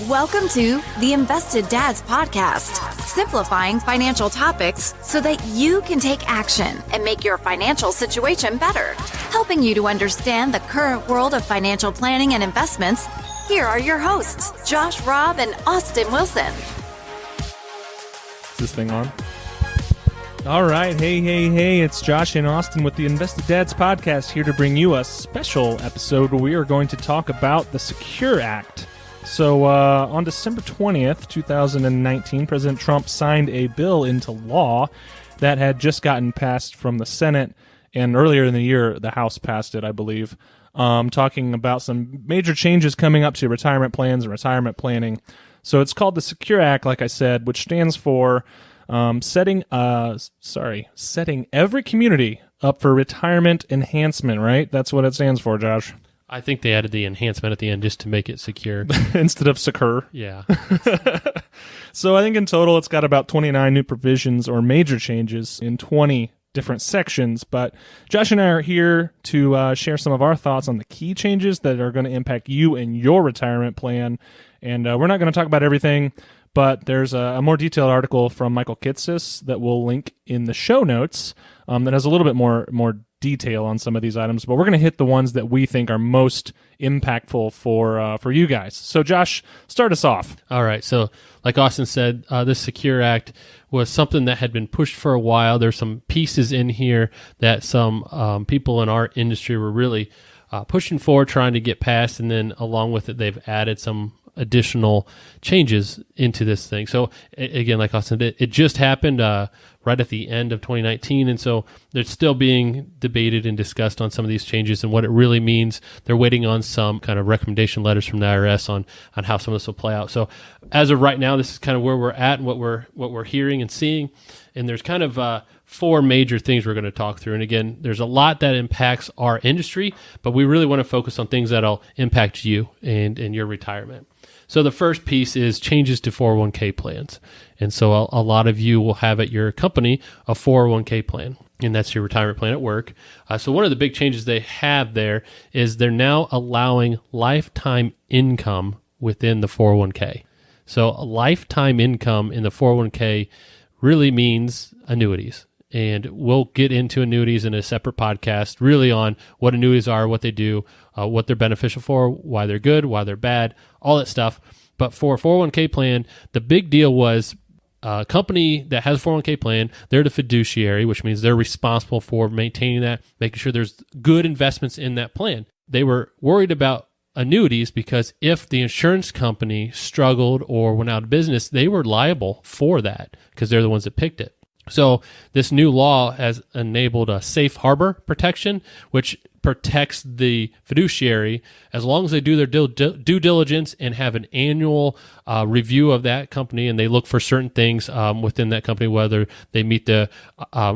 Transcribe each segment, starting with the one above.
Welcome to the Invested Dads Podcast, simplifying financial topics so that you can take action and make your financial situation better. Helping you to understand the current world of financial planning and investments, here are your hosts, Josh Robb and Austin Wilson. Is this thing on? All right. Hey, it's Josh and Austin with the Invested Dads Podcast, here to bring you a special episode where we are going to talk about the Secure Act. So on December 20th, 2019, President Trump signed a bill into law that had just gotten passed from the Senate, and earlier in the year, the House passed it, I believe, talking about some major changes coming up to retirement plans and retirement planning. So it's called the Secure Act, like I said, which stands for setting every community up for retirement enhancement, right? That's what it stands for, Josh. I think they added the enhancement at the end just to make it secure. Instead of secure. Yeah. So I think in total it's got about 29 new provisions or major changes in 20 different sections. But Josh and I are here to share some of our thoughts on the key changes that are going to impact you and your retirement plan. And we're not going to talk about everything, but there's a more detailed article from Michael Kitces that we'll link in the show notes that has a little bit more detail on some of these items, but we're going to hit the ones that we think are most impactful for you guys. So Josh, start us off. All right. So like Austin said, this Secure Act was something that had been pushed for a while. There's some pieces in here that some people in our industry were really pushing for, trying to get passed, and then along with it, they've added some additional changes into this thing. So again, like Austin said, it just happened right at the end of 2019, and so they're still being debated and discussed on some of these changes and what it really means. They're waiting on some kind of recommendation letters from the IRS on how some of this will play out. So as of right now, this is kind of where we're at and what we're hearing and seeing. And there's kind of four major things we're going to talk through. And again, there's a lot that impacts our industry, but we really want to focus on things that'll impact you and your retirement. So the first piece is changes to 401k plans. And so a lot of you will have at your company a 401k plan, and that's your retirement plan at work. So one of the big changes they have there is they're now allowing lifetime income within the 401k. So a lifetime income in the 401k really means annuities. And we'll get into annuities in a separate podcast, really on what annuities are, what they do, what they're beneficial for, why they're good, why they're bad, all that stuff. But for a 401k plan, the big deal was a company that has a 401k plan, they're the fiduciary, which means they're responsible for maintaining that, making sure there's good investments in that plan. They were worried about annuities because if the insurance company struggled or went out of business, they were liable for that because they're the ones that picked it. So this new law has enabled a safe harbor protection, which protects the fiduciary as long as they do their due diligence and have an annual review of that company, and they look for certain things within that company, whether they meet the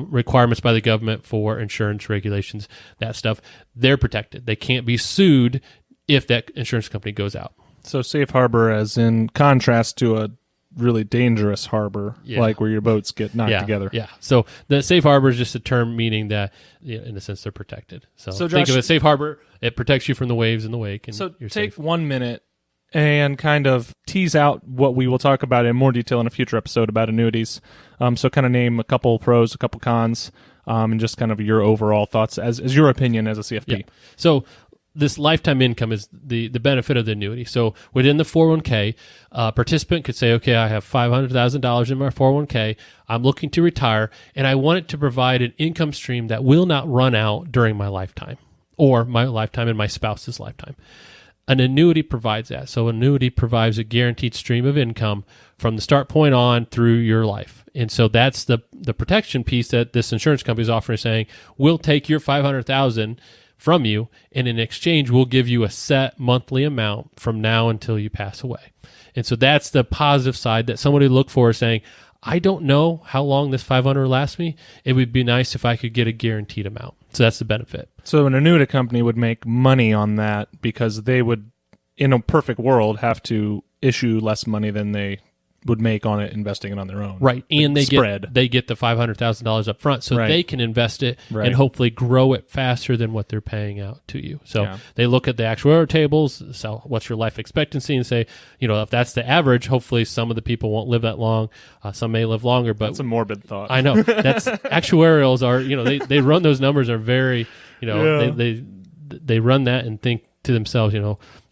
requirements by the government for insurance regulations, that stuff. They're protected. They can't be sued if that insurance company goes out. So safe harbor as in contrast to a really dangerous harbor, like where your boats get knocked together. Yeah. So the safe harbor is just a term meaning that, in a sense, they're protected. So Josh, think of a safe harbor. It protects you from the waves in the wake. And so you're take safe. 1 minute and kind of tease out what we will talk about in more detail in a future episode about annuities. So kind of name a couple pros, a couple cons, and just kind of your overall thoughts as your opinion as a CFP. Yeah. So this lifetime income is the benefit of the annuity. So within the 401k, a participant could say, okay, I have $500,000 in my 401k. I'm looking to retire, and I want it to provide an income stream that will not run out during my lifetime or my lifetime and my spouse's lifetime. An annuity provides that. So annuity provides a guaranteed stream of income from the start point on through your life. And so that's the protection piece that this insurance company is offering, saying, we'll take your $500,000 from you, and in exchange, we'll give you a set monthly amount from now until you pass away. And so that's the positive side that somebody look for, is saying, I don't know how long this 500 lasts me. It would be nice if I could get a guaranteed amount. So that's the benefit. So an annuity company would make money on that because they would, in a perfect world, have to issue less money than they would make on it investing it on their own. Right. And they spread. get the $500,000 up front, so Right. they can invest it Right. and hopefully grow it faster than what they're paying out to you. So they look at the actuarial tables, so what's your life expectancy, and say, if that's the average, hopefully some of the people won't live that long. Some may live longer, but That's a morbid thought. I know. That's actuarials are, they run those numbers are very, they run that and think to themselves,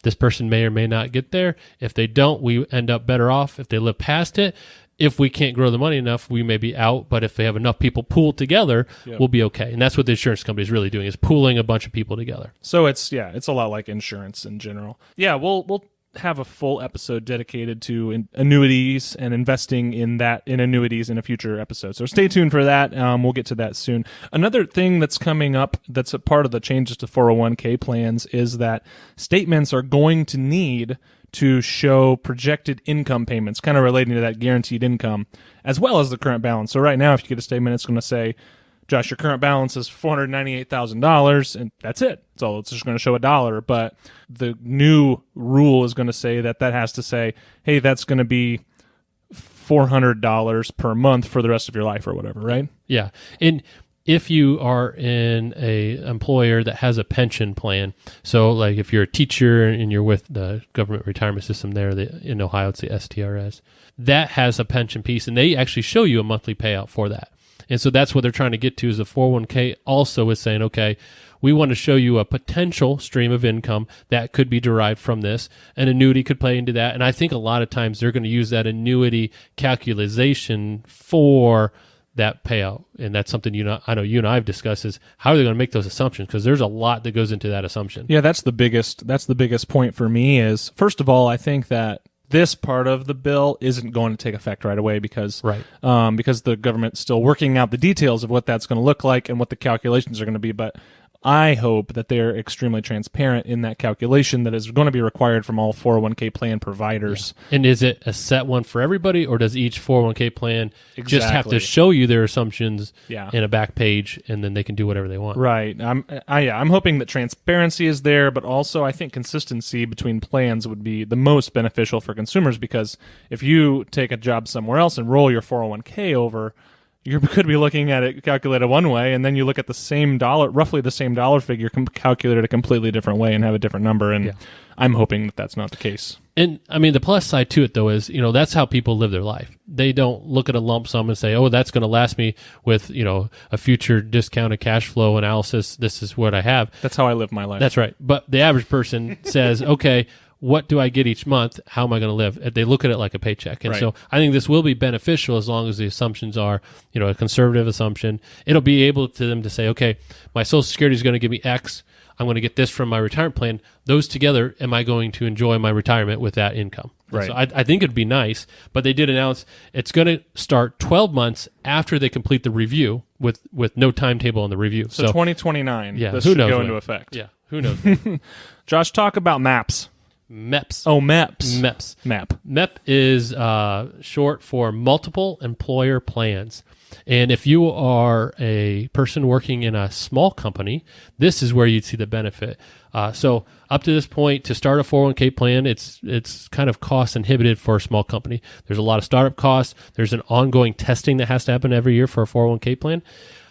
this person may or may not get there. If they don't, we end up better off. If they live past it, if we can't grow the money enough, we may be out. But if they have enough people pooled together, we'll be okay. And that's what the insurance company is really doing, is pooling a bunch of people together. So it's a lot like insurance in general. Yeah, we'll have a full episode dedicated to annuities and investing in annuities in a future episode. So stay tuned for that. We'll get to that soon. Another thing that's coming up that's a part of the changes to 401k plans is that statements are going to need to show projected income payments, kind of relating to that guaranteed income, as well as the current balance. So right now, if you get a statement, it's going to say, Josh, your current balance is $498,000, and that's it. So it's just going to show $1. But the new rule is going to say that has to say, hey, that's going to be $400 per month for the rest of your life or whatever, right? Yeah. And if you are in a employer that has a pension plan, so like if you're a teacher and you're with the government retirement system there, in Ohio, it's the STRS, that has a pension piece, and they actually show you a monthly payout for that. And so that's what they're trying to get to, is the 401k also is saying, okay, we want to show you a potential stream of income that could be derived from this. An annuity could play into that. And I think a lot of times they're going to use that annuity calculation for that payout. And that's something I know you and I have discussed, is how are they going to make those assumptions? Because there's a lot that goes into that assumption. Yeah, that's the biggest point for me is, first of all, I think that this part of the bill isn't going to take effect right away because the government's still working out the details of what that's going to look like and what the calculations are going to be. But I hope that they're extremely transparent in that calculation that is going to be required from all 401k plan providers. Yeah. And is it a set one for everybody, or does each 401k plan just have to show you their assumptions in a back page, and then they can do whatever they want? Right. I'm hoping that transparency is there, but also I think consistency between plans would be the most beneficial for consumers, because if you take a job somewhere else and roll your 401k over, you could be looking at it calculated one way, and then you look at roughly the same dollar figure calculated a completely different way and have a different number. And I'm hoping that that's not the case. And I mean, the plus side to it, though, is, that's how people live their life. They don't look at a lump sum and say, oh, that's going to last me with, a future discounted cash flow analysis. This is what I have. That's how I live my life. That's right. But the average person says, okay, what do I get each month? How am I going to live? They look at it like a paycheck. And so I think this will be beneficial as long as the assumptions are, a conservative assumption. It'll be able to them to say, okay, my Social Security is going to give me X. I'm going to get this from my retirement plan. Those together, am I going to enjoy my retirement with that income? Right. So I think it'd be nice, but they did announce it's going to start 12 months after they complete the review with no timetable on the review. So 2029, this who should knows go when. into effect. Yeah, who knows? Josh, talk about MEPs. MEPs. Oh, MEPs. MEPs. MEP. MEP is short for multiple employer plans. And if you are a person working in a small company, this is where you'd see the benefit. So up to this point, to start a 401k plan, it's kind of cost inhibited for a small company. There's a lot of startup costs. There's an ongoing testing that has to happen every year for a 401k plan.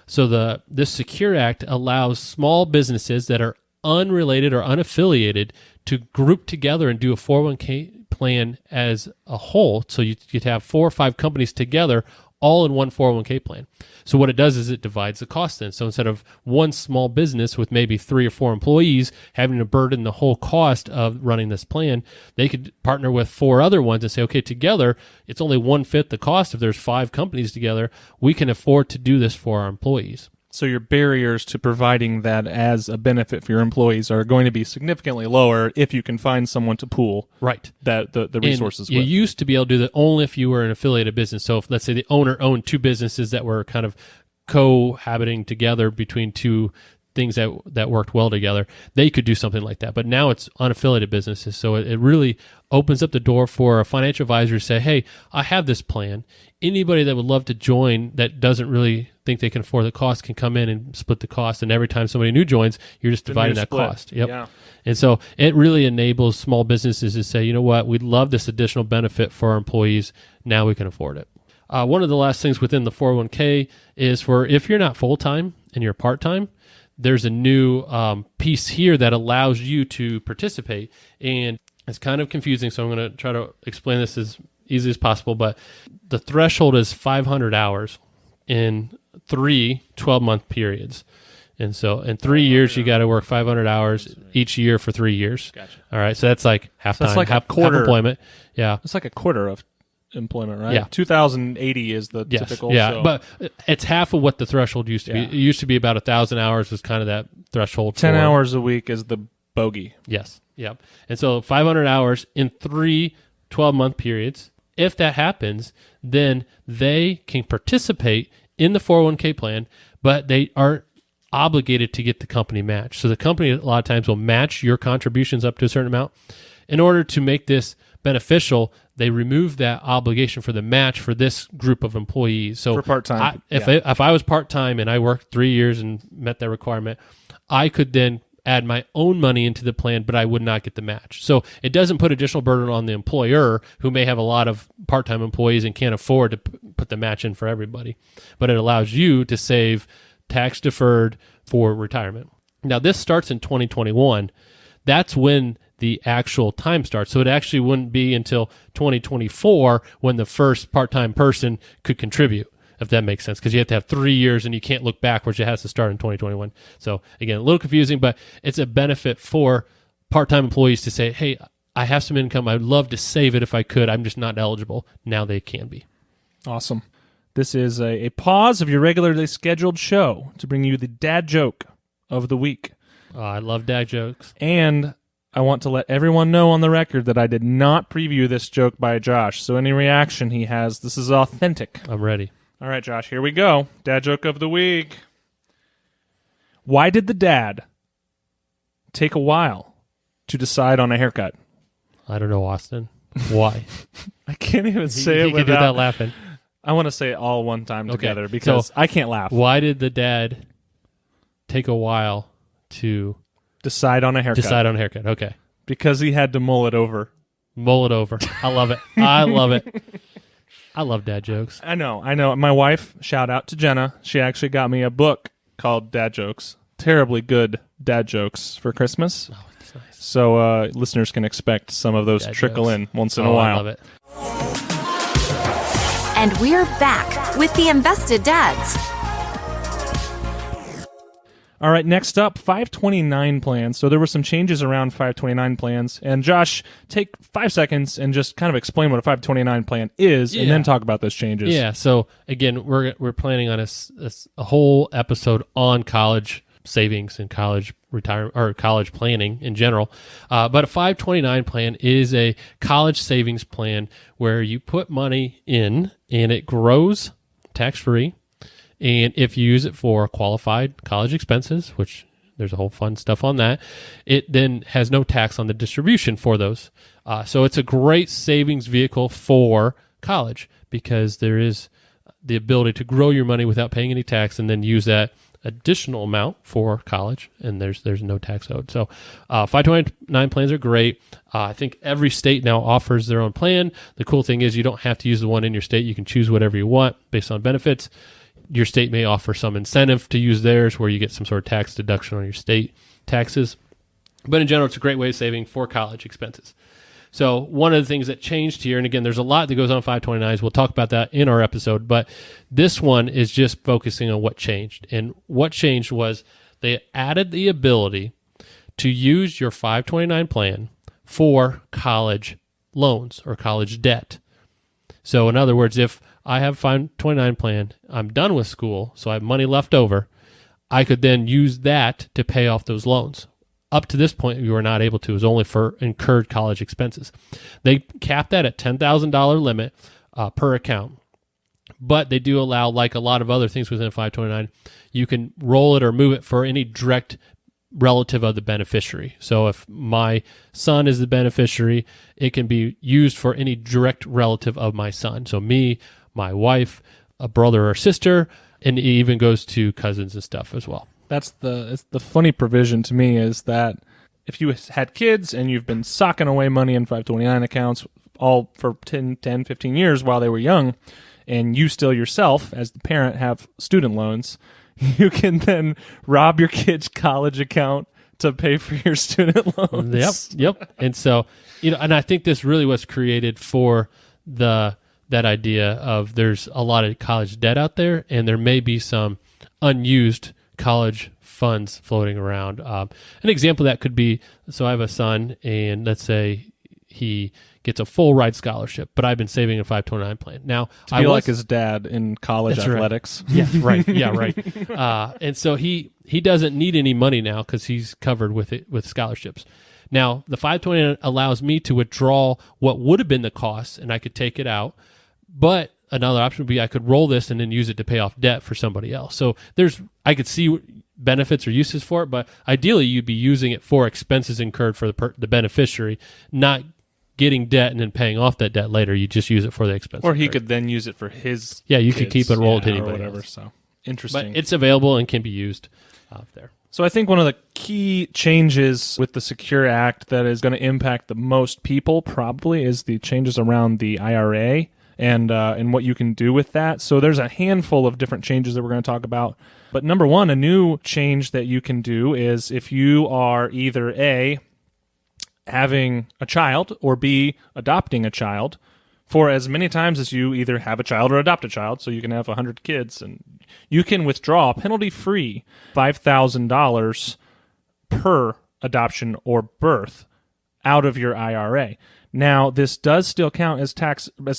So this Secure Act allows small businesses that are unrelated or unaffiliated to group together and do a 401k plan as a whole. So you'd have 4 or 5 companies together all in one 401k plan. So what it does is it divides the cost then. So instead of one small business with maybe 3 or 4 employees having to burden the whole cost of running this plan, they could partner with 4 other ones and say, okay, together, it's only 1/5 the cost. If there's 5 companies together, we can afford to do this for our employees. So your barriers to providing that as a benefit for your employees are going to be significantly lower if you can find someone to pool the resources with. You used to be able to do that only if you were an affiliated business. So if, let's say, the owner owned 2 businesses that were kind of cohabiting together between 2 things that worked well together, they could do something like that. But now it's unaffiliated businesses, so it really opens up the door for a financial advisor to say, hey, I have this plan. Anybody that would love to join that doesn't really think they can afford the cost can come in and split the cost. And every time somebody new joins, you're just dividing that cost. Yep. Yeah. And so it really enables small businesses to say, you know what, we'd love this additional benefit for our employees. Now we can afford it. One of the last things within the 401k is for if you're not full-time and you're part-time, there's a new piece here that allows you to participate. And it's kind of confusing, so I'm going to try to explain this as easy as possible. But the threshold is 500 hours in 3 12-month periods. And so in 3 years, you got to work 500 hours each year for 3 years. Gotcha. All right, so that's like half So that's time, like a half quarter. employment. Yeah. It's like a quarter of employment, right? Yeah. 2,080 is the Yes. typical. Yeah, so but it's half of what the threshold used to be. Yeah. It used to be about 1,000 hours was kind of that threshold. 10 for, hours a week is the bogey. Yes. Yep. And so 500 hours in 3 12-month periods. If that happens, then they can participate in the 401k plan, but they aren't obligated to get the company match. So the company a lot of times will match your contributions up to a certain amount. In order to make this beneficial, they remove that obligation for the match for this group of employees. So For part-time, if I was part-time and I worked 3 years and met that requirement, I could then add my own money into the plan, but I would not get the match. So it doesn't put additional burden on the employer who may have a lot of part-time employees and can't afford to put the match in for everybody. But it allows you to save tax deferred for retirement. Now this starts in 2021. That's when the actual time starts. So it actually wouldn't be until 2024 when the first part-time person could contribute, if that makes sense, because you have to have 3 years and you can't look backwards. It has to start in 2021. So again, a little confusing, but it's a benefit for part-time employees to say, hey, I have some income. I'd love to save it if I could. I'm just not eligible. Now they can be. Awesome. This is a pause of your regularly scheduled show to bring you the dad joke of the week. I love dad jokes. And I want to let everyone know on the record that I did not preview this joke by Josh, so any reaction he has, this is authentic. I'm ready. All right, Josh, here we go. Dad joke of the week. Why did the dad take a while to decide on a haircut? I don't know, Austin. Why? I can't even say it You can do that without laughing. I want to say it all one time Okay, together because so I can't laugh. Why did the dad take a while to Decide on a haircut. decide on a haircut? Okay. Because he had to mull it over. Mull it over. I love it. I love it. I love dad jokes. I know. My wife, shout out to Jenna, she actually got me a book called Dad Jokes. Terribly good dad jokes for Christmas. Oh, that's nice. So listeners can expect some of those Dad trickle jokes. in once in a Oh, while. I love it. And we're back with the Invested Dads. All right, next up, 529 plans. So there were some changes around 529 plans. And Josh, take 5 seconds and just kind of explain what a 529 plan is and then talk about those changes. Yeah. So again, we're planning on a whole episode on college savings and college retirement or college planning in general. But a 529 plan is a college savings plan where you put money in and it grows tax-free. And if you use it for qualified college expenses, which there's a whole fun stuff on that, it then has no tax on the distribution for those. So it's a great savings vehicle for college because there is the ability to grow your money without paying any tax and then use that additional amount for college, and there's no tax owed. So 529 plans are great. I think every state now offers their own plan. The cool thing is you don't have to use the one in your state. You can choose whatever you want based on benefits. Your state may offer some incentive to use theirs where you get some sort of tax deduction on your state taxes. But in general, it's a great way of saving for college expenses. So one of the things that changed here, and again, there's a lot that goes on 529s. We'll talk about that in our episode, but this one is just focusing on what changed. And what changed was they added the ability to use your 529 plan for college loans or college debt. So in other words, if I have a 529 plan, I'm done with school, so I have money left over, I could then use that to pay off those loans. Up to this point, you were not able to. It was only for incurred college expenses. They capped that at $10,000 limit per account. But they do allow, like a lot of other things within 529, you can roll it or move it for any direct relative of the beneficiary. So if my son is the beneficiary, it can be used for any direct relative of my son. So me, my wife, a brother or sister, and it even goes to cousins and stuff as well. It's the funny provision to me is that if you had kids and you've been socking away money in 529 accounts all for 10, 15 years while they were young, and you still yourself, as the parent, have student loans, you can then rob your kid's college account to pay for your student loans. Yep. And so, and I think this really was created for that idea of there's a lot of college debt out there, and there may be some unused college funds floating around. An example of that could be, so I have a son, and let's say he gets a full ride scholarship, but I've been saving a 529 plan. Now, to be like his dad in college athletics. Right. Yeah, right. Yeah, right. And so he doesn't need any money now because he's covered with scholarships. Now, the 529 allows me to withdraw what would have been the cost, and I could take it out. But another option would be I could roll this and then use it to pay off debt for somebody else. So I could see benefits or uses for it, but ideally you'd be using it for expenses incurred for the beneficiary, not getting debt and then paying off that debt later. You just use it for the expense. Or he could then use it for his you could keep it rolled to anybody or whatever. else. So interesting. But it's available and can be used there. So I think one of the key changes with the Secure Act that is going to impact the most people probably is the changes around the IRA and what you can do with that. So there's a handful of different changes that we're going to talk about. But number one, a new change that you can do is if you are either A, having a child, or B, adopting a child, for as many times as you either have a child or adopt a child, so you can have 100 kids, and you can withdraw penalty-free $5,000 per adoption or birth out of your IRA. Now, this does still count as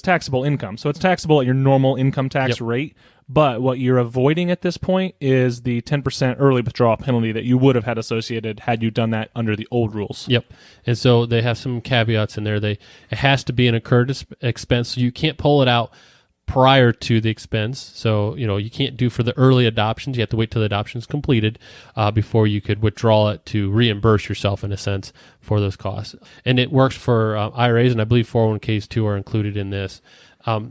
taxable income, so it's taxable at your normal income tax rate, but what you're avoiding at this point is the 10% early withdrawal penalty that you would have had associated had you done that under the old rules. Yep. And so they have some caveats in there. It has to be an incurred expense, so you can't pull it out prior to the expense. So, you can't do for the early adoptions. You have to wait till the adoption is completed before you could withdraw it to reimburse yourself, in a sense, for those costs. And it works for IRAs, and I believe 401ks too are included in this.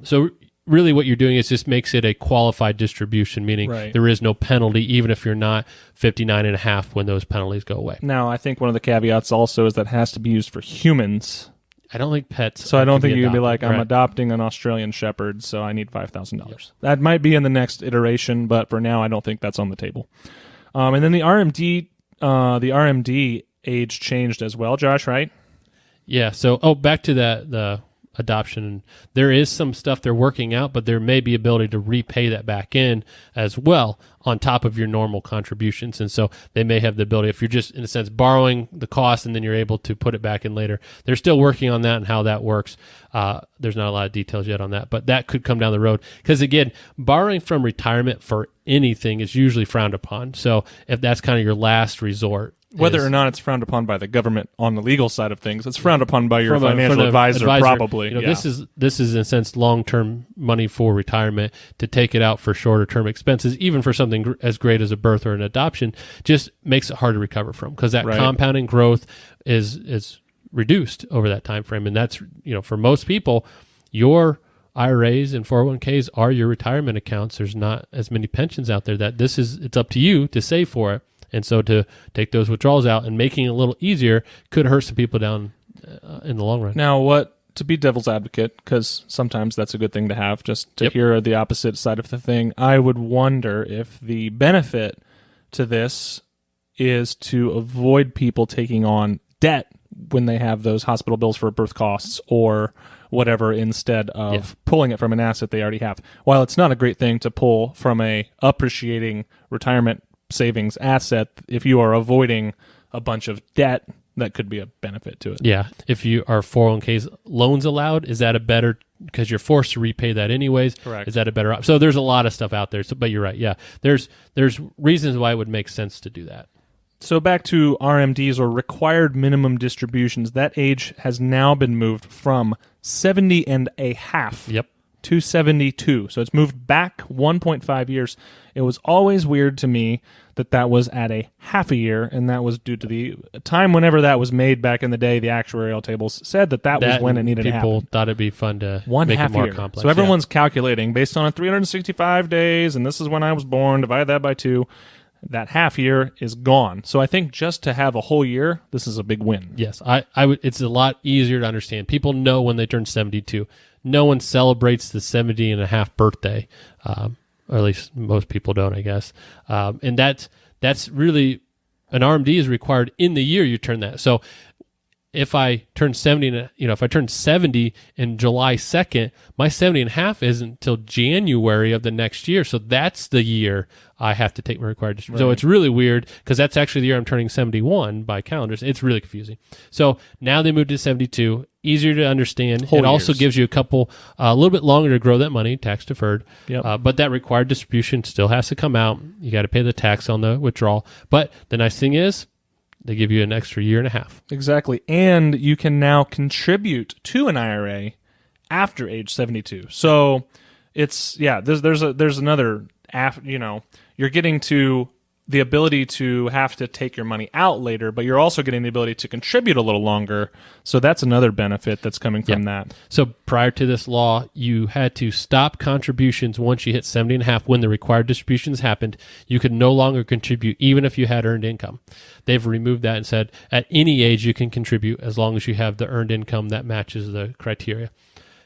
So really what you're doing is just makes it a qualified distribution, meaning there is no penalty, even if you're not 59 and a half when those penalties go away. Now, I think one of the caveats also is that it has to be used for humans. I don't think pets. So I don't think you can be like, I'm adopting an Australian Shepherd, so I need $5,000. Yep. That might be in the next iteration, but for now, I don't think that's on the table. And then the RMD age changed as well, Josh, right? Yeah. So, back to the adoption. There is some stuff they're working out, but there may be ability to repay that back in as well on top of your normal contributions. And so they may have the ability, if you're just, in a sense, borrowing the cost and then you're able to put it back in later. They're still working on that and how that works. There's not a lot of details yet on that, but that could come down the road. Because again, borrowing from retirement for anything is usually frowned upon. So if that's kind of your last resort, whether or not it's frowned upon by the government on the legal side of things, it's frowned upon by your financial advisor, probably. This is in a sense long-term money for retirement. To take it out for shorter-term expenses, even for something as great as a birth or an adoption, just makes it hard to recover from, because that compounding growth is reduced over that time frame. And that's, for most people, your IRAs and 401ks are your retirement accounts. There's not as many pensions out there that it's up to you to save for it. And so to take those withdrawals out and making it a little easier could hurt some people down in the long run. Now, to be devil's advocate, because sometimes that's a good thing to have, just to hear the opposite side of the thing, I would wonder if the benefit to this is to avoid people taking on debt when they have those hospital bills for birth costs or whatever, instead of pulling it from an asset they already have. While it's not a great thing to pull from a appreciating retirement savings asset, if you are avoiding a bunch of debt, that could be a benefit to it. Yeah. If you are 401ks loans allowed, is that a better, because you're forced to repay that anyways? Correct. Is that a better option? So there's a lot of stuff out there. But you're right. Yeah. There's reasons why it would make sense to do that. So back to RMDs, or required minimum distributions, that age has now been moved from 70 and a half to 72. So it's moved back 1.5 years. It was always weird to me that was at a half a year, and that was due to the time whenever that was made back in the day. The actuarial tables said that was when it needed to happen. People thought it'd be fun to One make half it more year. complex. So everyone's calculating based on 365 days, and this is when I was born, divide that by 2. That half year is gone. So I think just to have a whole year, this is a big win. Yes, I would. It's a lot easier to understand. People know when they turn 72. No one celebrates the 70 and a half birthday, or at least most people don't, I guess. And that's really, an RMD is required in the year you turn that. So if I turn 70, if I turn 70 in July 2nd, my 70 and a half isn't until January of the next year. So that's the year I have to take my required distribution. So it's really weird because that's actually the year I'm turning 71 by calendars. It's really confusing. So now they moved to 72, easier to understand. Whole it also years. gives you a little bit longer to grow that money, tax deferred. Yep. But that required distribution still has to come out. You got to pay the tax on the withdrawal. But the nice thing is, they give you an extra year and a half. Exactly. And you can now contribute to an IRA after age 72. So it's, there's another, you're getting to the ability to have to take your money out later, but you're also getting the ability to contribute a little longer. So that's another benefit that's coming from that. So prior to this law, you had to stop contributions once you hit 70 and a half. When the required distributions happened, you could no longer contribute even if you had earned income. They've removed that and said at any age you can contribute as long as you have the earned income that matches the criteria.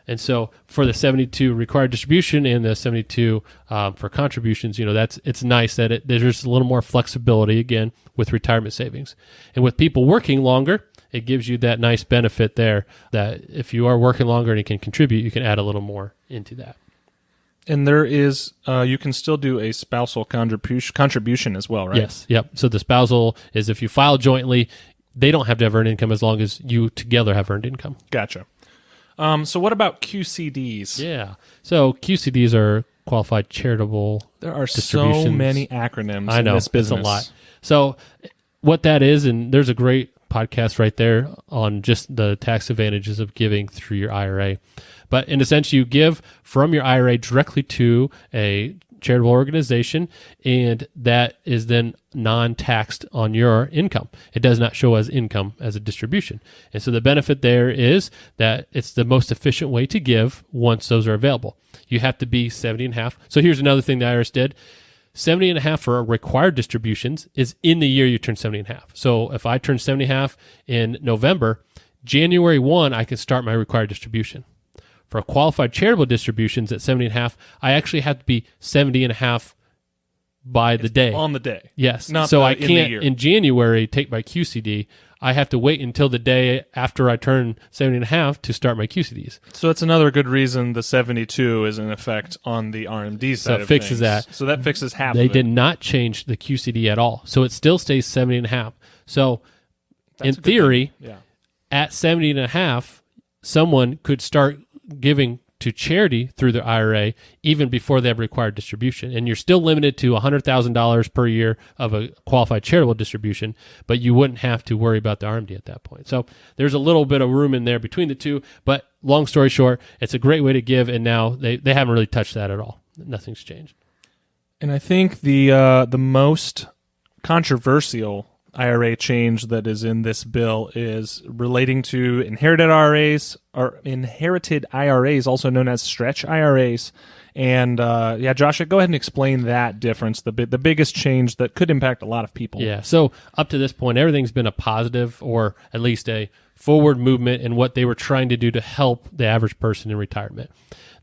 And so for the 72 required distribution and the 72 for contributions, it's nice that there's a little more flexibility again with retirement savings. And with people working longer, it gives you that nice benefit there that if you are working longer and you can contribute, you can add a little more into that. And there is, you can still do a spousal contribution as well, right? Yes. Yep. So the spousal is if you file jointly, they don't have to have earned income as long as you together have earned income. Gotcha. So what about QCDs? Yeah. So QCDs are qualified charitable There are so distributions. many acronyms I know, in this business. It's a lot. So what that is, and there's a great podcast right there on just the tax advantages of giving through your IRA. But in a sense, you give from your IRA directly to a charitable organization, and that is then non-taxed on your income. It does not show as income as a distribution. And so the benefit there is that it's the most efficient way to give once those are available. You have to be 70 and a half. So here's another thing the IRS did. 70 and a half for required distributions is in the year you turn 70 and a half. So if I turn 70 and a half in November, January 1, I can start my required distribution. For qualified charitable distributions at 70 and a half, I actually have to be 70 and a half by the day. On the day. Yes. Not so the- I in the can't, year. in January, take my QCD. I have to wait until the day after I turn 70 and a half to start my QCDs. So that's another good reason the 72 is in effect on the RMD side it of fixes things. that. So that fixes half They of it. did not change the QCD at all. So it still stays 70 and a half. So That's in a good theory, thing. Yeah. at 70 and a half, someone could start giving to charity through their IRA even before they have required distribution. And you're still limited to $100,000 per year of a qualified charitable distribution, but you wouldn't have to worry about the RMD at that point. So there's a little bit of room in there between the two, but long story short, it's a great way to give, and now they haven't really touched that at all. Nothing's changed. And I think the most controversial IRA change that is in this bill is relating to inherited IRAs, also known as stretch IRAs. And Josh, go ahead and explain that difference, the biggest change that could impact a lot of people. Yeah. So up to this point, everything's been a positive, or at least a forward movement in what they were trying to do to help the average person in retirement.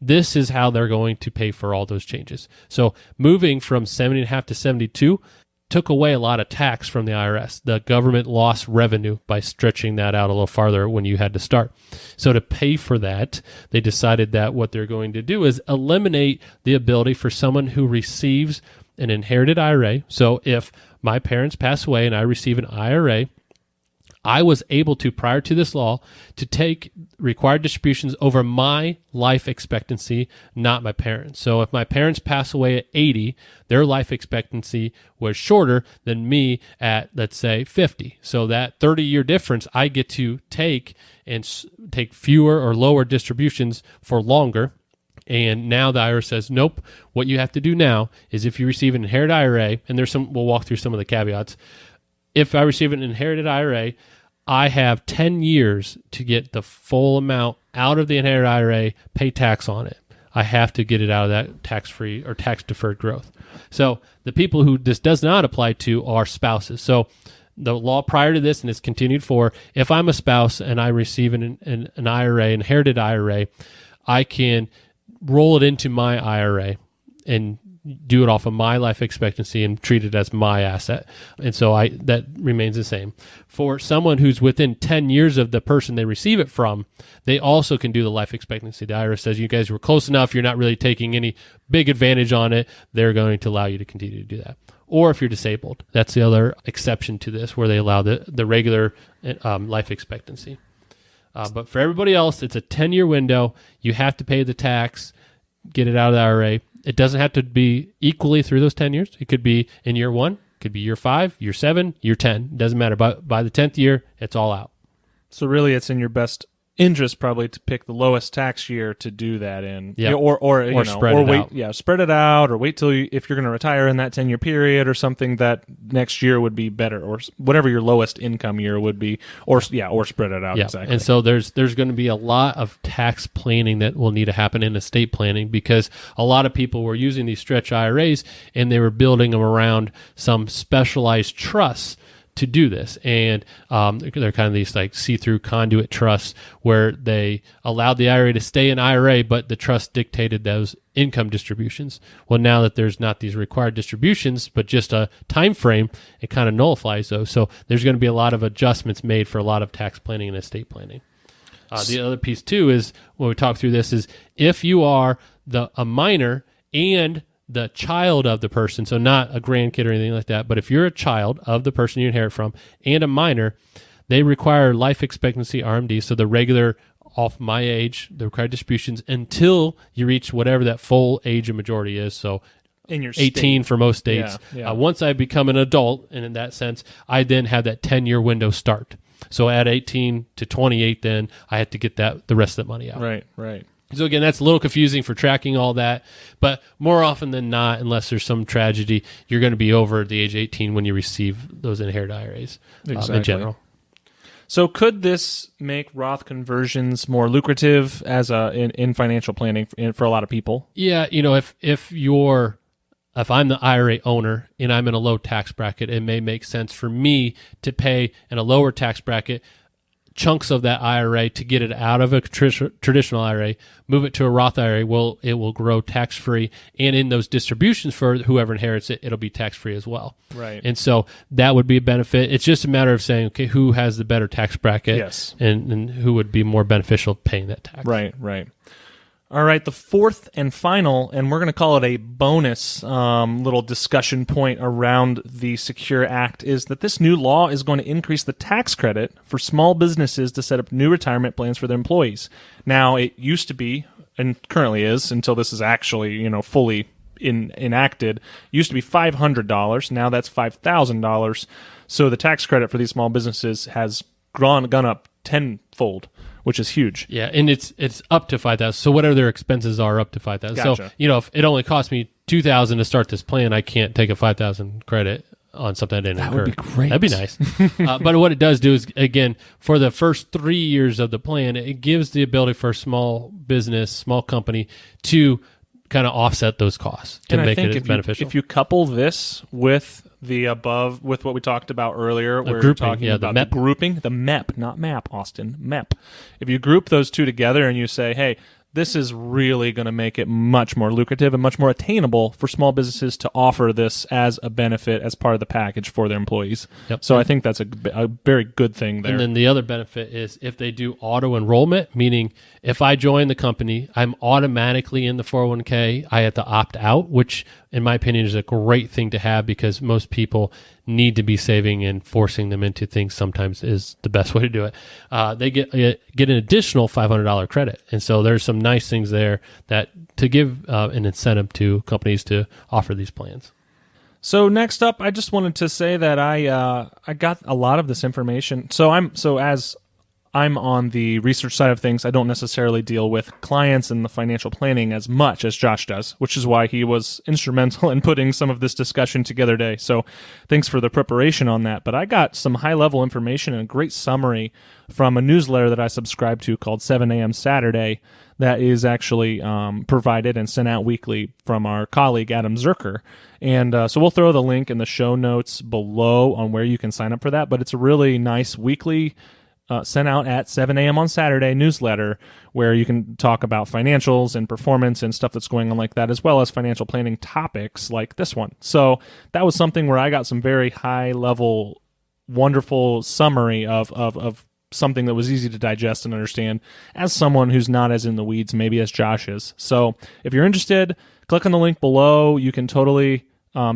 This is how they're going to pay for all those changes. So moving from 70.5 to 72 took away a lot of tax from the IRS. The government lost revenue by stretching that out a little farther when you had to start. So to pay for that, they decided that what they're going to do is eliminate the ability for someone who receives an inherited IRA. So if my parents pass away and I receive an IRA, I was able to, prior to this law, to take required distributions over my life expectancy, not my parents. So if my parents pass away at 80, their life expectancy was shorter than me at, let's say, 50. So that 30-year difference, I get to take fewer or lower distributions for longer. And now the IRS says, nope, what you have to do now is if you receive an inherited IRA, and we'll walk through some of the caveats. If I receive an inherited IRA, I have 10 years to get the full amount out of the inherited IRA, pay tax on it. I have to get it out of that tax-free or tax-deferred growth. So the people who this does not apply to are spouses. So the law prior to this, and it's continued for, if I'm a spouse and I receive an IRA, inherited IRA, I can roll it into my IRA and do it off of my life expectancy and treat it as my asset. And so that remains the same. For someone who's within 10 years of the person they receive it from, they also can do the life expectancy. The IRS says, you guys were close enough, you're not really taking any big advantage on it, they're going to allow you to continue to do that. Or if you're disabled, that's the other exception to this, where they allow the regular life expectancy. But for everybody else, it's a 10-year window. You have to pay the tax, get it out of the IRA. It doesn't have to be equally through those 10 years. It could be in year 1, it could be year 5, year 7, year 10. It doesn't matter. By the 10th year, it's all out. So really, it's in your best interest probably to pick the lowest tax year to do that in. Yeah. Or spread it wait, out. Yeah, spread it out, or wait till if you're going to retire in that 10-year period or something, that next year would be better, or whatever your lowest income year would be, or spread it out. Yeah. Exactly. And so there's going to be a lot of tax planning that will need to happen in estate planning, because a lot of people were using these stretch IRAs and they were building them around some specialized trusts to do this. And they're kind of these like see-through conduit trusts where they allowed the IRA to stay an IRA, but the trust dictated those income distributions. Well, now that there's not these required distributions, but just a time frame, it kind of nullifies those. So there's going to be a lot of adjustments made for a lot of tax planning and estate planning. The other piece too is, when we talk through this, is if you are a minor and the child of the person, so not a grandkid or anything like that, but if you're a child of the person you inherit from and a minor, they require life expectancy RMDs, so the regular off my age, the required distributions until you reach whatever that full age of majority is. So in your 18 state. for most states. Yeah. Once I become an adult, and in that sense, I then have that 10-year window start. So at 18 to 28, then I have to get the rest of that money out. Right. So again, that's a little confusing for tracking all that, but more often than not, unless there's some tragedy, you're going to be over the age 18 when you receive those inherited IRAs in general. So could this make Roth conversions more lucrative as in financial planning for a lot of people? Yeah, if I'm the IRA owner and I'm in a low tax bracket, it may make sense for me to pay in a lower tax bracket chunks of that IRA to get it out of a traditional IRA, move it to a Roth IRA. It will grow tax-free, and in those distributions for whoever inherits it, it'll be tax-free as well. Right. And so that would be a benefit. It's just a matter of saying, okay, who has the better tax bracket, yes, and who would be more beneficial paying that tax. Right. All right, the fourth and final, and we're going to call it a bonus little discussion point around the Secure Act, is that this new law is going to increase the tax credit for small businesses to set up new retirement plans for their employees. Now, it used to be, and currently is, until this is actually fully enacted, used to be $500. Now that's $5,000. So the tax credit for these small businesses has gone up tenfold, which is huge. Yeah, and it's up to $5,000. So whatever their expenses are, up to $5,000. Gotcha. So if it only cost me $2,000 to start this plan, I can't take a $5,000 credit on something I didn't incur. That would be great. That'd be nice. But what it does do is, again, for the first 3 years of the plan, it gives the ability for a small business, small company to kind of offset those costs to make it beneficial. If you couple this with the above, with what we talked about earlier, where we're talking about the grouping, the MEP, not MAP, Austin, MEP. If you group those two together and you say, hey, this is really going to make it much more lucrative and much more attainable for small businesses to offer this as a benefit, as part of the package for their employees. Yep. So I think that's a very good thing there. And then the other benefit is if they do auto-enrollment, meaning if I join the company, I'm automatically in the 401k. I have to opt out, which in my opinion is a great thing to have, because most people need to be saving, and forcing them into things sometimes is the best way to do it. They get an additional $500 credit. And so there's some nice things there that to give an incentive to companies to offer these plans. So next up, I just wanted to say that I got a lot of this information. So as I'm on the research side of things. I don't necessarily deal with clients and the financial planning as much as Josh does, which is why he was instrumental in putting some of this discussion together today. So thanks for the preparation on that. But I got some high-level information and a great summary from a newsletter that I subscribe to called 7 a.m. Saturday that is actually provided and sent out weekly from our colleague, Adam Zerker. And so we'll throw the link in the show notes below on where you can sign up for that. But it's a really nice weekly sent out at 7 a.m. on Saturday newsletter where you can talk about financials and performance and stuff that's going on like that, as well as financial planning topics like this one. So that was something where I got some very high-level, wonderful summary of something that was easy to digest and understand as someone who's not as in the weeds maybe as Josh is. So if you're interested, click on the link below. You can totally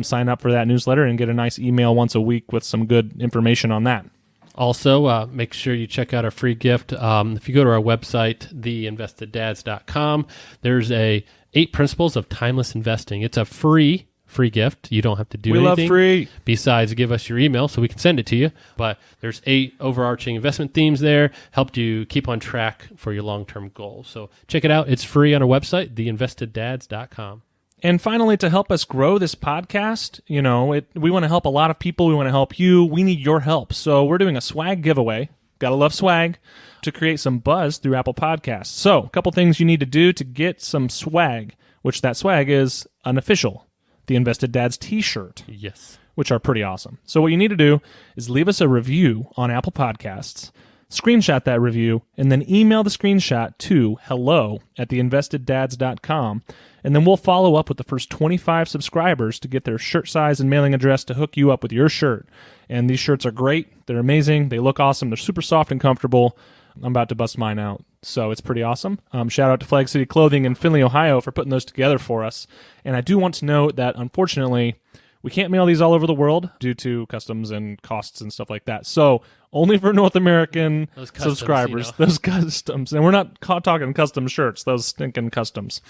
sign up for that newsletter and get a nice email once a week with some good information on that. Also, make sure you check out our free gift. If you go to our website, theinvesteddads.com, there's 8 principles of timeless investing. It's a free gift. You don't have to do anything. We love free. Besides give us your email so we can send it to you. But there's 8 overarching investment themes there, helped you keep on track for your long-term goals. So check it out. It's free on our website, theinvesteddads.com. And finally, to help us grow this podcast, we want to help a lot of people. We want to help you. We need your help. So we're doing a swag giveaway. Gotta love swag, to create some buzz through Apple Podcasts. So a couple things you need to do to get some swag, which that swag is an official The Invested Dads t-shirt. Yes. Which are pretty awesome. So what you need to do is leave us a review on Apple Podcasts, screenshot that review, and then email the screenshot to hello@theinvesteddads.com, and then we'll follow up with the first 25 subscribers to get their shirt size and mailing address to hook you up with your shirt. And these shirts are great. They're amazing. They look awesome. They're super soft and comfortable. I'm about to bust mine out, so it's pretty awesome. Shout out to Flag City Clothing in Findlay, Ohio for putting those together for us. And I do want to note that, unfortunately, we can't mail these all over the world due to customs and costs and stuff like that. So only for North American subscribers, those customs. And we're not talking custom shirts, those stinking customs.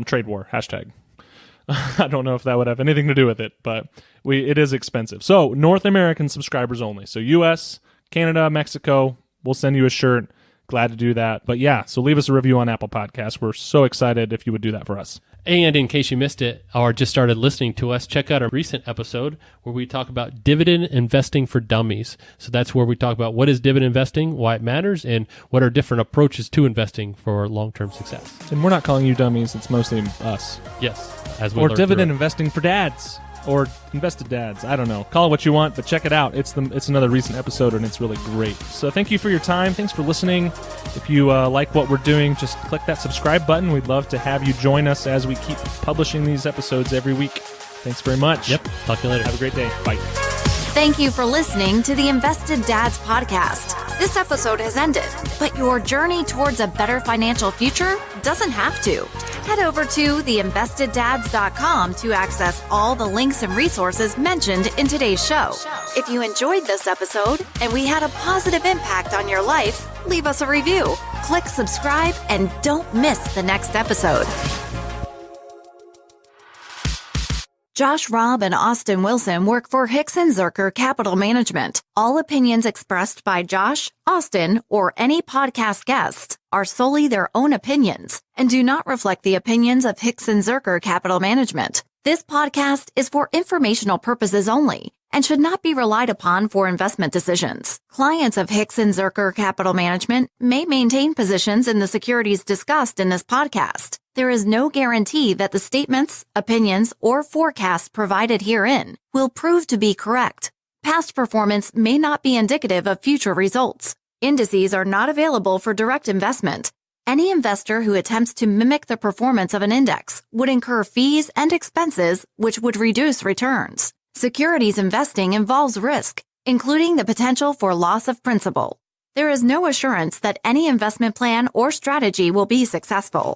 Trade war, hashtag. I don't know if that would have anything to do with it, but it is expensive. So North American subscribers only. So US, Canada, Mexico, we'll send you a shirt. Glad to do that. But yeah, so leave us a review on Apple Podcasts. We're so excited if you would do that for us. And in case you missed it or just started listening to us, check out a recent episode where we talk about dividend investing for dummies. So that's where we talk about what is dividend investing, why it matters, and what are different approaches to investing for long-term success. And we're not calling you dummies. It's mostly us. Yes. As we or dividend investing for dads. Or invested dads. I don't know. Call it what you want, but check it out. It's another recent episode, and it's really great. So thank you for your time. Thanks for listening. If you like what we're doing, just click that subscribe button. We'd love to have you join us as we keep publishing these episodes every week. Thanks very much. Yep. Talk to you later. Have a great day. Bye. Thank you for listening to the Invested Dads podcast. This episode has ended, but your journey towards a better financial future doesn't have to. Head over to theinvesteddads.com to access all the links and resources mentioned in today's show. If you enjoyed this episode and we had a positive impact on your life, leave us a review, click subscribe, and don't miss the next episode. Josh Robb and Austin Wilson work for Hicks & Zerker Capital Management. All opinions expressed by Josh, Austin, or any podcast guests are solely their own opinions and do not reflect the opinions of Hicks & Zerker Capital Management. This podcast is for informational purposes only and should not be relied upon for investment decisions. Clients of Hicks & Zerker Capital Management may maintain positions in the securities discussed in this podcast. There is no guarantee that the statements, opinions, or forecasts provided herein will prove to be correct. Past performance may not be indicative of future results. Indices are not available for direct investment. Any investor who attempts to mimic the performance of an index would incur fees and expenses which would reduce returns. Securities investing involves risk, including the potential for loss of principal. There is no assurance that any investment plan or strategy will be successful.